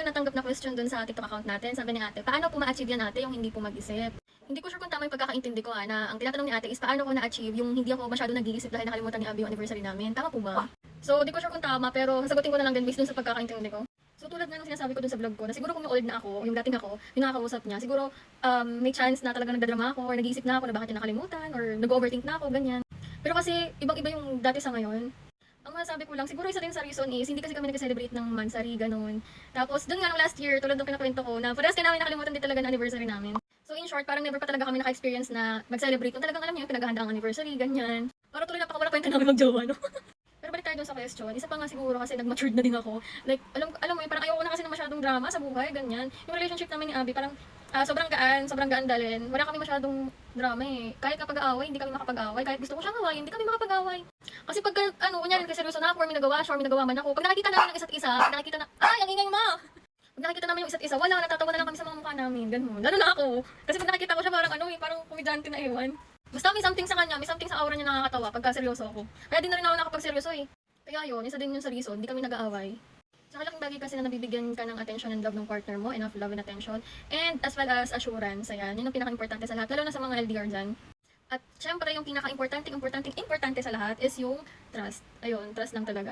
natanggap na question dun sa TikTok account natin. Sabi ni ate, paano po ma-achieve yan ate yung hindi po mag-isip? Hindi ko sure kung tama yung pagkakaintindi ko na ang tinatanong ni ate is paano ko na-achieve yung hindi ako masyado nag-iisip dahil nakalimutan ni Abby yung anniversary namin. Tama po ba? So, di ko sure kung tama pero sasagutin ko na lang din based dun sa pagkakaintindi ko. So, tulad nga ng sinasabi ko dun sa vlog ko, na siguro kung yung old na ako, yung dating ako, yung nakakausap niya, siguro may chance na talaga nagdadrama ako or nag-iisip na ako na bakit niya nakalimutan or nag-overthink na ako, ganyan. Pero kasi ibang-iba yung dati sa ngayon. Ang masasabi ko lang, siguro isa din sa reason is, hindi kasi kami nag-celebrate ng Mansari, ganun. Tapos, dun nga nung last year, tulad ng kinakwento ko, na parehas ka namin nakalimutan din talaga ng anniversary namin. So, in short, parang never pa talaga kami naka-experience na mag-celebrate kung talagang alam niyo yung pinaghahanda ang anniversary, ganyan. Para tuloy napakawala kwenta namin mag-jowa, no? Pero balik tayo dun sa question, isa pa nga siguro kasi nag-matured na din ako. Like, alam mo yun, parang ayoko na kasi ng masyadong drama sa buhay, ganyan. Yung relationship namin ni Abby, parang sobrang gaan dalhin. Wala kami masyadong drama eh. Kahit kapag-aaway, hindi kami makapag-away. Kahit gusto ko siyang awayin, hindi kami makapag-away. Kasi pagka, kunyari, seryoso na ako, or may nagawa siya, or may nagawa man ako, pag nakikita namin ng isa't isa, pag nakikita na, ay, ang ingay mo! Pag nakikita namin yung isa't isa, wala, natatawa na lang kami sa mga mukha namin, ganun. Lalo na ako. Kasi pag nakikita ko siya, parang parang komedyante na ewan. Basta may something sa kanya, may something sa aura niya nakakatawa pagka seryoso ako. Kaya di na rin ako nakapag-seryoso eh. Kaya yun, isa din yun sa reason, hindi kami nag-aaway. Sa malaking bagay kasi na nabibigyan ka ng attention and love ng partner mo, enough love and attention, and as well as assurance, ayan, yun ang pinaka-importante sa lahat, lalo na sa mga LDR dyan. At syempre, yung pinaka-importante sa lahat is yung trust. Ayun, trust lang talaga.